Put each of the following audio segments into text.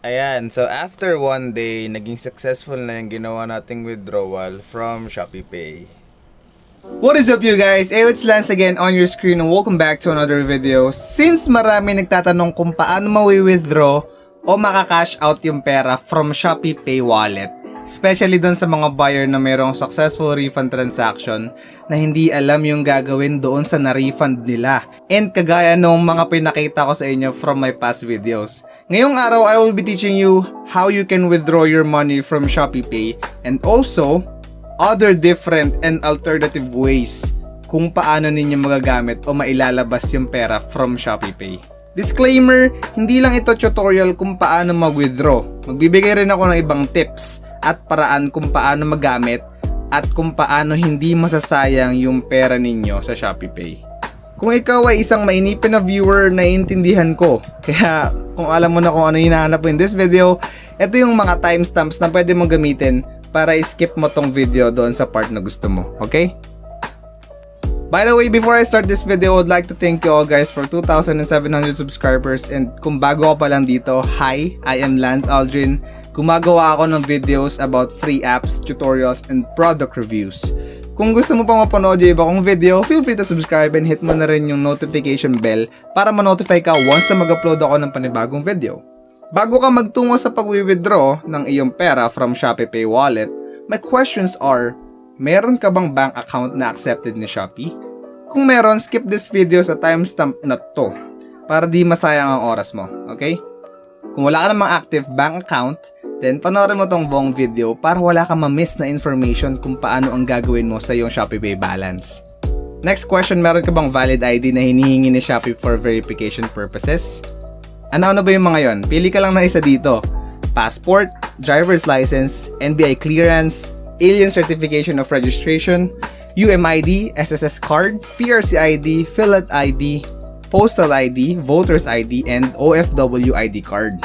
Ayan, so after one day, naging successful na yung ginawa nating withdrawal from ShopeePay. What is up you guys? It's Lance again on your screen and welcome back to another video. Since marami nagtatanong kung paano mawi-withdraw o makakash out yung pera from ShopeePay wallet, especially dun sa mga buyer na mayroong successful refund transaction na hindi alam yung gagawin doon sa na-refund nila. And kagaya nung mga pinakita ko sa inyo from my past videos. Ngayong araw, I will be teaching you how you can withdraw your money from ShopeePay and also other different and alternative ways kung paano ninyo magagamit o mailalabas yung pera from ShopeePay. Disclaimer, hindi lang ito tutorial kung paano mag-withdraw. Magbibigay rin ako ng ibang tips at paraan kung paano magamit at kung paano hindi masasayang yung pera ninyo sa ShopeePay. Kung ikaw ay isang mainipin na viewer, naiintindihan ko. Kaya kung alam mo na kung ano hinahanap mo in this video, ito yung mga timestamps na pwede mong gamitin para i-skip mo tong video doon sa part na gusto mo. Okay? By the way, before I start this video, I would like to thank you all guys for 2,700 subscribers. And kung bago ka pa lang dito, hi, I am Lance Aldrin. Gumagawa ako ng videos about free apps, tutorials, and product reviews. Kung gusto mo pang mapanood yung iba kong video, feel free to subscribe and hit mo na rin yung notification bell para ma-notify ka once na mag-upload ako ng panibagong video. Bago ka magtungo sa pag-withdraw ng iyong pera from ShopeePay wallet, my questions are, meron ka bang bank account na accepted ni Shopee? Kung meron, skip this video sa timestamp na to para di masayang ang oras mo, okay? Kung wala ka namang active bank account, then panoorin mo tong buong video para wala kang ma-miss na information kung paano ang gagawin mo sa iyong ShopeePay balance. Next question, meron ka bang valid ID na hinihingi ni Shopee for verification purposes? Ano ba yung mga yon? Pili ka lang na isa dito. Passport, driver's license, NBI clearance, Alien Certification of Registration, UMID, SSS card, PRC ID, Valid ID, Postal ID, Voter's ID, and OFW ID card.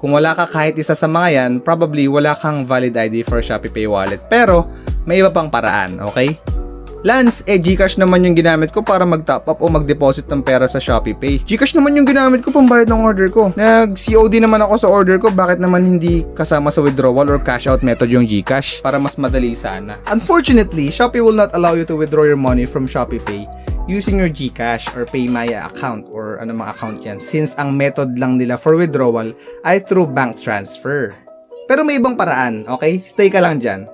Kung wala ka kahit isa sa mga yan, probably wala kang valid ID for ShopeePay wallet. Pero may iba pang paraan, okay? Lance, GCash naman yung ginamit ko para mag-top up o mag-deposit ng pera sa ShopeePay. GCash naman yung ginamit ko pambayad ng order ko. Nag-COD naman ako sa order ko, bakit naman hindi kasama sa withdrawal or cash out method yung GCash? Para mas madali sana. Unfortunately, Shopee will not allow you to withdraw your money from ShopeePay using your GCash or PayMaya account or anumang account yan, since ang method lang nila for withdrawal ay through bank transfer. Pero may ibang paraan, okay? Stay ka lang dyan.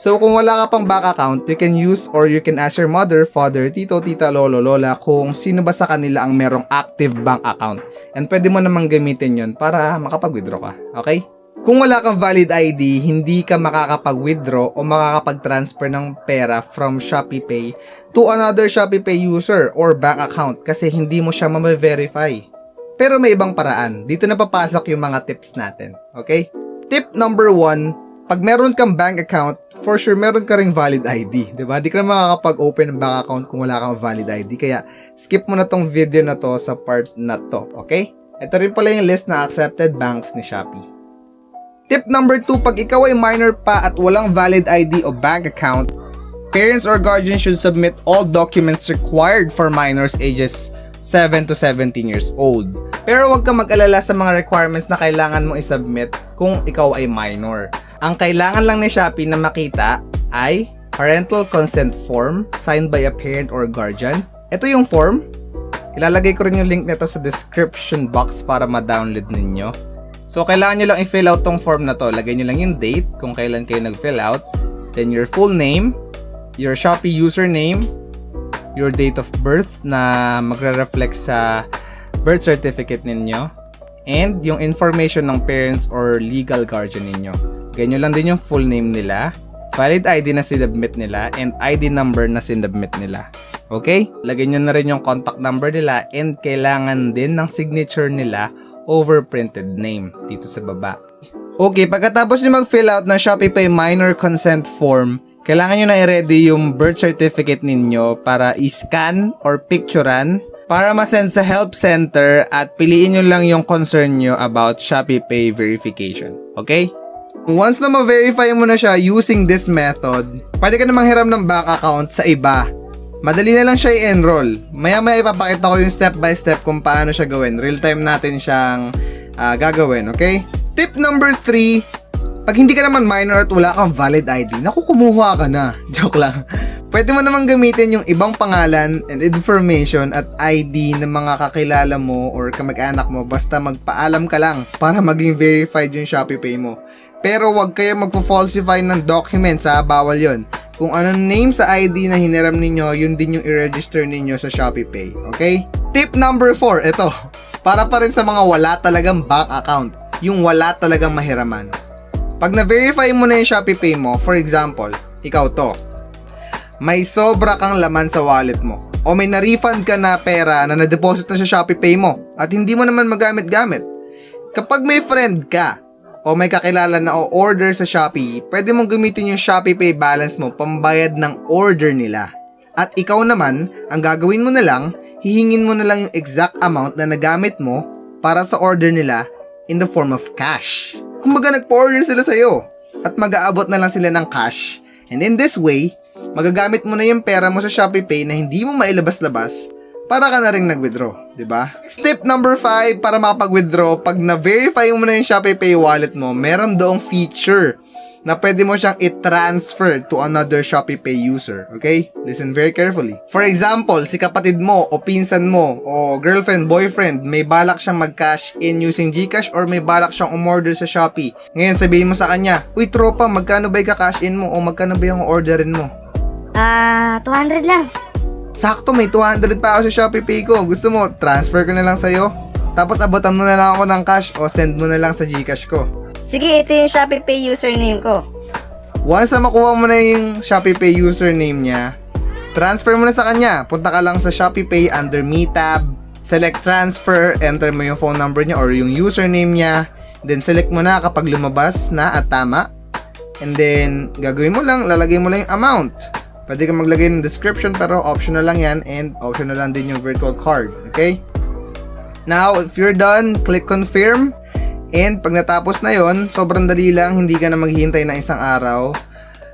So kung wala ka pang bank account, you can use or you can ask your mother, father, tito, tita, lolo, lola kung sino ba sa kanila ang merong active bank account. And pwede mo namang gamitin yon para makapag-withdraw ka. Okay? Kung wala kang valid ID, hindi ka makakapag-withdraw o makakapag-transfer ng pera from ShopeePay to another ShopeePay user or bank account kasi hindi mo siya ma-verify. Pero may ibang paraan. Dito na papasok yung mga tips natin. Okay? Tip number 1, pag meron kang bank account, for sure meron ka ring valid ID, diba? Di ka na makakapag-open ng bank account kung wala kang valid ID. Kaya skip mo na tong video na to sa part na to, okay? Ito rin pala yung list na accepted banks ni Shopee. Tip number 2, pag ikaw ay minor pa at walang valid ID o bank account, parents or guardians should submit all documents required for minors ages 7 to 17 years old. Pero huwag ka mag-alala sa mga requirements na kailangan mo i-submit kung ikaw ay minor. Ang kailangan lang ni Shopee na makita ay parental consent form signed by a parent or guardian. Ito yung form. Ilalagay ko rin yung link nito sa description box para ma-download ninyo. So kailangan nyo lang i-fill out tong form na to. Lagay nyo lang yung date kung kailan kayo nag-fill out. Then your full name, your Shopee username, your date of birth na magre-reflect sa birth certificate ninyo, and yung information ng parents or legal guardian ninyo. Ganyan lang din yung full name nila, valid ID na sinubmit nila, and ID number na sinubmit nila. Okay? Lagyan nyo na rin yung contact number nila and kailangan din ng signature nila over printed name dito sa baba. Okay, pagkatapos nyo mag-fill out ng ShopeePay minor consent form, kailangan nyo na i-ready yung birth certificate ninyo para i-scan or picturean para ma-send sa help center at piliin nyo lang yung concern nyo about ShopeePay verification. Okay? Once na ma-verify mo na siya using this method, pwede ka namang hiram ng bank account sa iba. Madali na lang siya i-enroll. Maya-maya ipapakita ko yung step by step kung paano siya gawin. Real time natin siyang gagawin, okay? Tip number 3, pag hindi ka naman minor at wala kang valid ID, naku, kumuha ka na. Joke lang. Pwede mo naman gamitin yung ibang pangalan and information at ID ng mga kakilala mo or kamag-anak mo basta magpaalam ka lang para maging verified yung ShopeePay mo. Pero wag kayo magpo-falsify ng documents, ha, bawal yon. Kung anong name sa ID na hiniram ninyo, yun din yung i-register ninyo sa ShopeePay, okay? Tip number 4, ito. Para pa rin sa mga wala talagang bank account, yung wala talagang mahiraman. Pag na-verify mo na yung ShopeePay mo, for example, ikaw to, may sobra kang laman sa wallet mo o may na-refund ka na pera na na-deposit na sa ShopeePay mo at hindi mo naman magamit-gamit. Kapag may friend ka o may kakilala na o-order sa Shopee, pwede mong gamitin yung ShopeePay balance mo pambayad ng order nila. At ikaw naman, ang gagawin mo na lang, hihingin mo na lang yung exact amount na nagamit mo para sa order nila in the form of cash. Kumbaga nagpo-order sila sa'yo at mag-aabot na lang sila ng cash. And in this way, magagamit mo na yung pera mo sa ShopeePay na hindi mo mailabas-labas para ka na rin nag-withdraw, diba? Step number 5 para makapag-withdraw, pag na-verify mo na yung ShopeePay wallet mo, meron doong feature na pwede mo siyang i-transfer to another ShopeePay user, okay? Listen very carefully. For example, si kapatid mo o pinsan mo o girlfriend, boyfriend, may balak siyang mag-cash in using GCash or may balak siyang umorder sa Shopee. Ngayon sabihin mo sa kanya, "Uy tropa, magkano ba i-cash in mo o magkano ba yung orderin mo?" 200 lang. Sakto, may 200 pa ako sa ShopeePay ko. Gusto mo, transfer ko na lang sa'yo? Tapos abutan mo na lang ako ng cash o send mo na lang sa GCash ko. Sige, ito yung ShopeePay username ko. Once na makuha mo na yung ShopeePay username niya, transfer mo na sa kanya. Punta ka lang sa ShopeePay under Me tab, select transfer, enter mo yung phone number niya or yung username niya, then select mo na kapag lumabas na at tama. And then, gagawin mo lang, lalagay mo lang yung amount. Pwede ka maglagay ng description pero optional lang yan and optional lang din yung virtual card. Okay? Now, if you're done, click confirm. And pag natapos na yon, sobrang dali lang, hindi ka na maghihintay ng isang araw.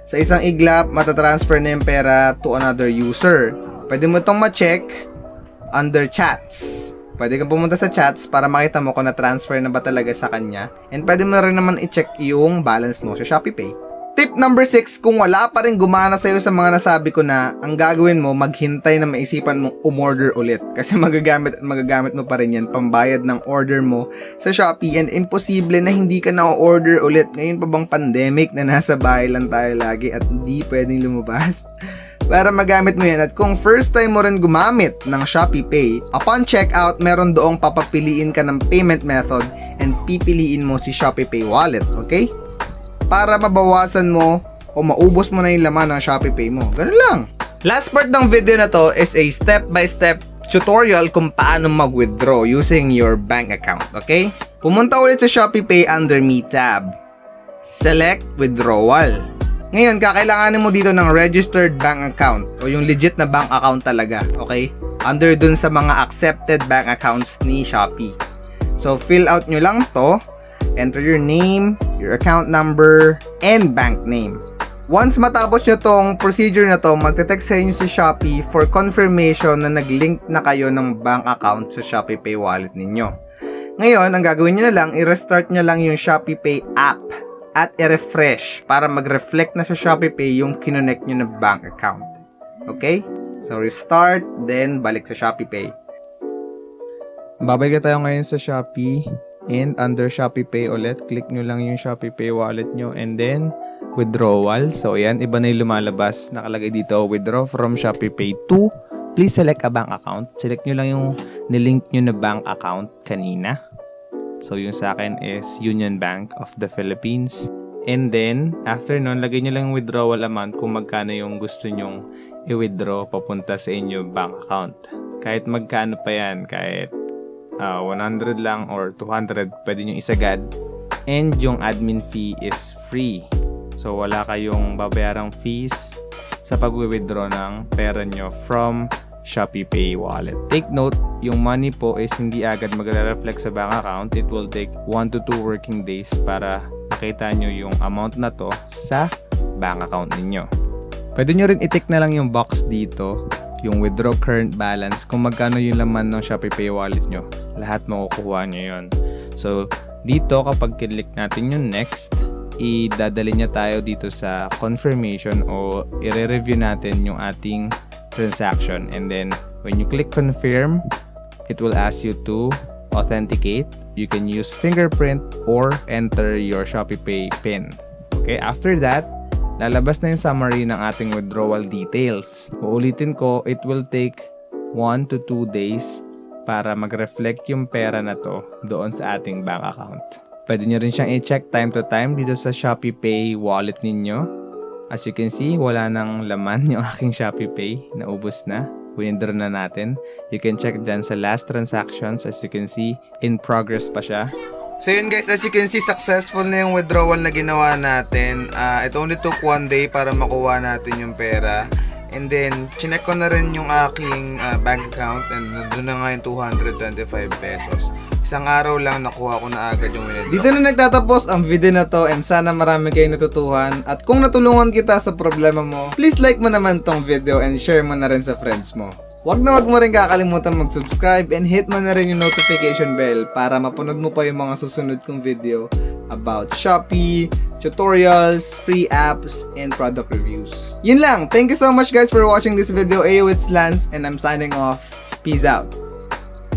Sa isang iglap, matatransfer na yung pera to another user. Pwede mo itong ma-check under chats. Pwede kang pumunta sa chats para makita mo kung na-transfer na ba talaga sa kanya. And pwede mo rin naman i-check yung balance mo sa ShopeePay. Tip number 6, kung wala pa rin gumana sa'yo sa mga nasabi ko na, ang gagawin mo, maghintay na maisipan mong umorder ulit. Kasi magagamit mo pa rin yan, pambayad ng order mo sa Shopee. And imposible na hindi ka na order ulit. Ngayon pa bang pandemic na nasa bahay lang tayo lagi at hindi pwedeng lumabas? Para magamit mo yan. At kung first time mo rin gumamit ng ShopeePay, upon checkout, meron doong papapiliin ka ng payment method and pipiliin mo si ShopeePay wallet, okay? Para mabawasan mo o maubos mo na yung laman ng ShopeePay mo. Ganun lang. Last part ng video na to is a step-by-step tutorial kung paano mag-withdraw using your bank account, okay? Pumunta ulit sa ShopeePay under Me tab. Select Withdrawal. Ngayon, kakailanganin mo dito ng registered bank account o yung legit na bank account talaga, okay? Under dun sa mga accepted bank accounts ni Shopee. So, fill out nyo lang to. Enter your name, your account number, and bank name. Once matapos nyo tong procedure na to, magte-text sa inyo si Shopee for confirmation na nag-link na kayo ng bank account sa ShopeePay wallet ninyo. Ngayon, ang gagawin nyo na lang, i-restart nyo lang yung ShopeePay app at i-refresh para mag-reflect na sa ShopeePay yung kinonect nyo na bank account. Okay? So, restart, then balik sa ShopeePay. Babalik tayo ngayon sa Shopee. And under ShopeePay ulit, click nyo lang yung ShopeePay wallet nyo and then withdrawal. So ayan, iba na yung lumalabas. Nakalagay dito, withdraw from ShopeePay to, please select a bank account. Select nyo lang yung nilink nyo na bank account kanina. So yung sa akin is Union Bank of the Philippines. And then, after nun, lagay nyo lang yung withdrawal amount kung magkano yung gusto nyong i-withdraw papunta sa inyo bank account. Kahit magkano pa yan, kahit 100 lang or 200, pwede nyo isagad. And yung admin fee is free. So, wala kayong babayarang fees sa pag-withdraw ng pera nyo from ShopeePay wallet. Take note, yung money po is hindi agad magre-reflect sa bank account. It will take 1 to 2 working days para makita nyo yung amount na to sa bank account ninyo. Pwede nyo rin i-tick na lang yung box dito, yung withdraw current balance, kung magkano yung laman ng ShopeePay wallet nyo. Lahat makukuha nyo yun. So, Dito kapag click natin yung next, idadali niya tayo dito sa confirmation o i-review natin yung ating transaction. And then when you click confirm, it will ask you to authenticate. You can use fingerprint or enter your ShopeePay PIN. Okay, after that, lalabas na yung summary ng ating withdrawal details. Uulitin ko, it will take 1 to 2 days para mag-reflect yung pera na to doon sa ating bank account. Pwede nyo rin siyang i-check time to time dito sa ShopeePay wallet ninyo. As you can see, wala nang laman yung aking ShopeePay. Naubos na. Withdraw na natin. You can check dyan sa last transactions. As you can see, in progress pa siya. So yun guys, as you can see, successful na yung withdrawal na ginawa natin. It only took 1 day para makuha natin yung pera. And then, chinek ko na rin yung aking bank account and nandun na nga yung 225 pesos. Isang araw lang nakuha ko na agad yung withdraw. Dito na nagtatapos ang video na to and sana marami kayong natutuhan. At kung natulungan kita sa problema mo, please like mo naman tong video and share mo na rin sa friends mo. Wag mo rin kakalimutan mag-subscribe and hit mo na rin yung notification bell para mapanood mo pa yung mga susunod kong video about Shopee, tutorials, free apps, and product reviews. Yun lang. Thank you so much guys for watching this video. It's Lance and I'm signing off. Peace out.